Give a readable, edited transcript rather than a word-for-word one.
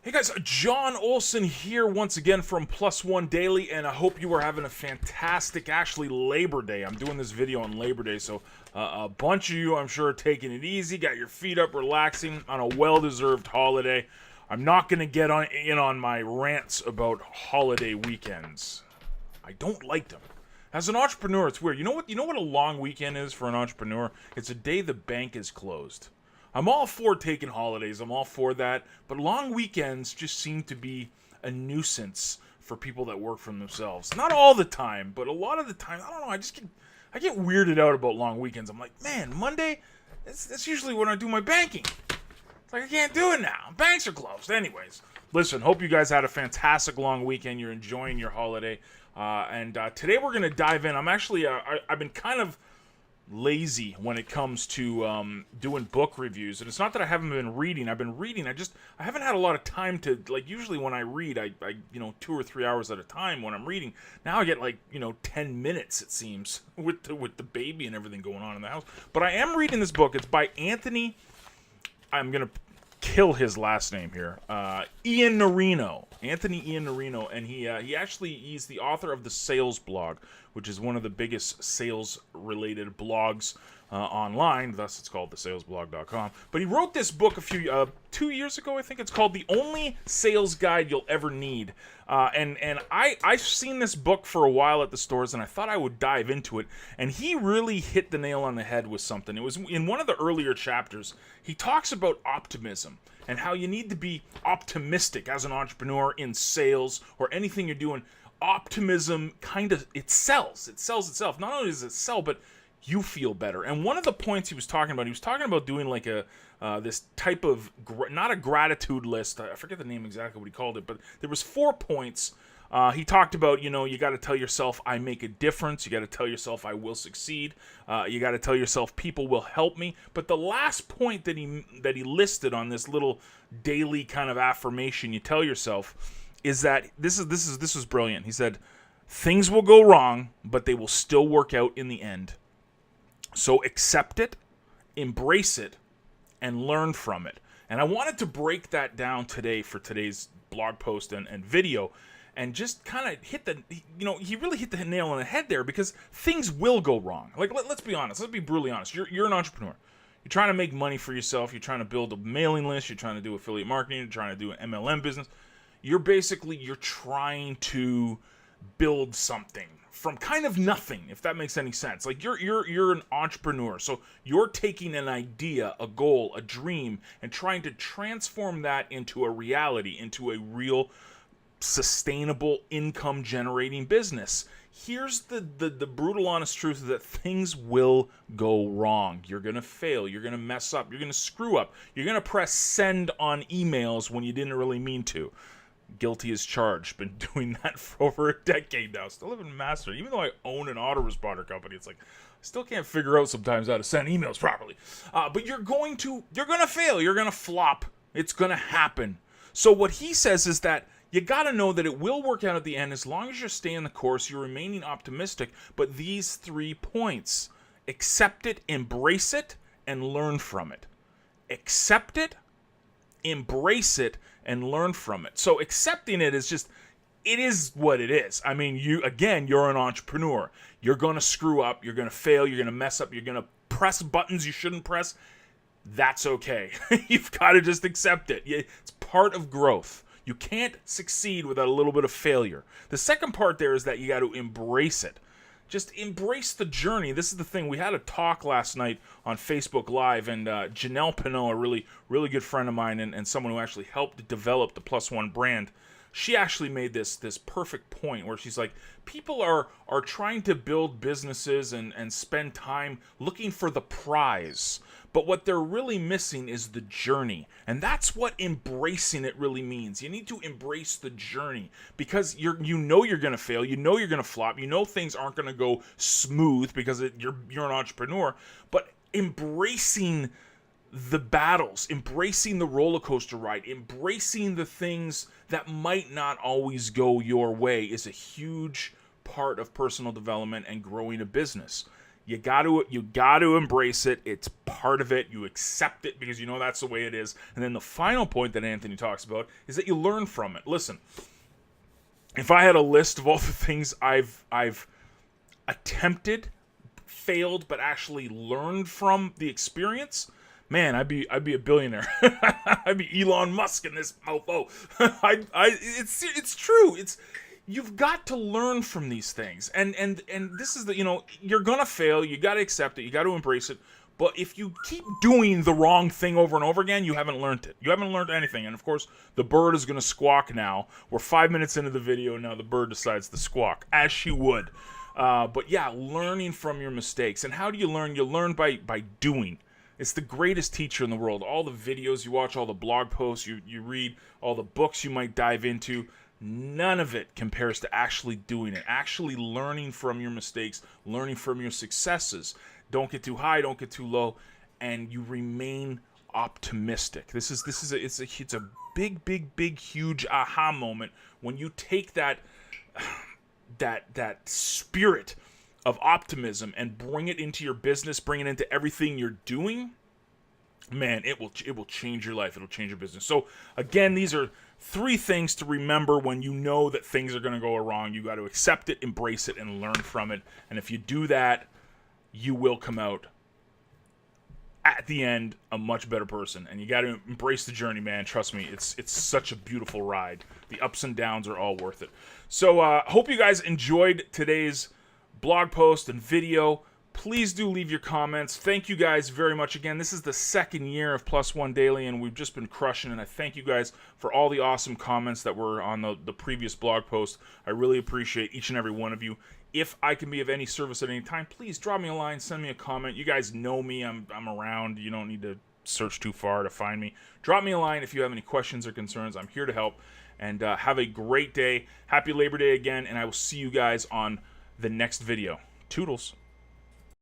Hey guys, John Olson here once again from Plus One Daily, and I hope you are having a fantastic, actually, Labor Day. I'm doing this video on Labor Day, so a bunch of you, I'm sure, are taking it easy, got your feet up, relaxing on a well-deserved holiday. I'm not going to get in on my rants about holiday weekends. I don't like them. As an entrepreneur, it's weird. You know what? You know what a long weekend is for an entrepreneur? It's a day the bank is closed. I'm all for taking holidays. I'm all for that. But long weekends just seem to be a nuisance for people that work for themselves. Not all the time, but a lot of the time. I don't know. I get weirded out about long weekends. I'm like, man, Monday. That's usually when I do my banking. It's like I can't do it now. Banks are closed. Anyways, listen. Hope you guys had a fantastic long weekend. You're enjoying your holiday. And today we're gonna dive in. I've been kind of lazy when it comes to doing book reviews, and it's not that I haven't been reading. I've been reading. I haven't had a lot of time to, like, usually when I read, I 2 or 3 hours at a time when I'm reading. Now I get 10 minutes, it seems, with the baby and everything going on in the house. But I am reading this book. It's by Anthony. I'm gonna kill his last name here. Iannarino. Anthony Iannarino, and he's the author of the Sales Blog, which is one of the biggest sales-related blogs online. Thus, it's called thesalesblog.com. But he wrote this book 2 years ago, I think. It's called The Only Sales Guide You'll Ever Need. And I've seen this book for a while at the stores, and I thought I would dive into it. And he really hit the nail on the head with something. It was in one of the earlier chapters. He talks about optimism and how you need to be optimistic as an entrepreneur in sales or anything you're doing. Optimism it sells itself. Not only does it sell, but you feel better. And one of the points he was talking about doing like this type of not a gratitude list. I forget the name exactly what he called it, but there was 4 points. He talked about, you got to tell yourself I make a difference. You got to tell yourself I will succeed. You got to tell yourself people will help me. But the last point that he listed on this little daily kind of affirmation you tell yourself is that this was brilliant. He said, things will go wrong, but they will still work out in the end. So accept it, embrace it, and learn from it. And I wanted to break that down today for today's blog post and video, and just kind of he really hit the nail on the head there, because things will go wrong. Like, let's be honest. Let's be brutally honest. You're an entrepreneur. You're trying to make money for yourself. You're trying to build a mailing list. You're trying to do affiliate marketing. You're trying to do an MLM business. You're trying to build something from kind of nothing, if that makes any sense. Like, you're an entrepreneur, so you're taking an idea, a goal, a dream, and trying to transform that into a reality, into a real sustainable income generating business. Here's the brutal honest truth, that things will go wrong. You're gonna fail, you're gonna mess up, you're gonna screw up, you're gonna press send on emails when you didn't really mean to. Guilty as charged. Been doing that for over a decade now. Still haven't mastered it. Even though I own an autoresponder company, it's like I still can't figure out sometimes how to send emails properly. But you're gonna fail. You're gonna flop. It's gonna happen. So what he says is that you gotta know that it will work out at the end as long as you're staying the course, you're remaining optimistic. But these 3 points: accept it, embrace it, and learn from it. Accept it, embrace it, and learn from it. So accepting it is just, it is what it is. I mean, you're an entrepreneur. You're going to screw up. You're going to fail. You're going to mess up. You're going to press buttons you shouldn't press. That's okay. You've got to just accept it. It's part of growth. You can't succeed without a little bit of failure. The second part there is that you got to embrace it. Just embrace the journey. This is the thing. We had a talk last night on Facebook Live, and Janelle Pinot, a really, really good friend of mine, and someone who actually helped develop the Plus One brand, she actually made this perfect point where she's like, people are trying to build businesses and spend time looking for the prize. But what they're really missing is the journey. And that's what embracing it really means. You need to embrace the journey, because you're going to fail. You're going to flop. Things aren't going to go smooth because you're an entrepreneur. But embracing the battles, embracing the roller coaster ride, embracing the things that might not always go your way is a huge part of personal development and growing a business. You got to embrace it. It's part of it. You accept it because you know that's the way it is. And then the final point that Anthony talks about is that you learn from it. Listen, if I had a list of all the things I've attempted, failed, but actually learned from the experience, man, I'd be a billionaire. I'd be Elon Musk in this mofo. It's true. You've got to learn from these things, and this is you're gonna fail. You got to accept it. You got to embrace it. But if you keep doing the wrong thing over and over again, you haven't learned it. You haven't learned anything. And of course, the bird is gonna squawk now. We're 5 minutes into the video, and now the bird decides to squawk, as she would. But yeah, learning from your mistakes. And how do you learn? You learn by doing. It's the greatest teacher in the world. All the videos you watch, all the blog posts you read, all the books you might dive into, none of it compares to actually doing it. Actually learning from your mistakes, learning from your successes. Don't get too high, don't get too low, and you remain optimistic. It's a big huge aha moment when you take that spirit of optimism and bring it into your business, bring it into everything you're doing. Man, it will change your life. It'll change your business. So again, these are 3 things to remember when you know that things are going to go wrong. You got to accept it, embrace it, and learn from it. And if you do that, you will come out at the end a much better person. And you got to embrace the journey, man. Trust me, it's such a beautiful ride. The ups and downs are all worth it. So hope you guys enjoyed today's blog post and video. Please do leave your comments. Thank you guys very much. Again, this is the 2nd year of Plus One Daily, and we've just been crushing, and I thank you guys for all the awesome comments that were on the previous blog post. I really appreciate each and every one of you. If I can be of any service at any time, please drop me a line, send me a comment. You guys know me. I'm around. You don't need to search too far to find me. Drop me a line if you have any questions or concerns. I'm here to help. And have a great day. Happy Labor Day again, and I will see you guys on the next video. Toodles.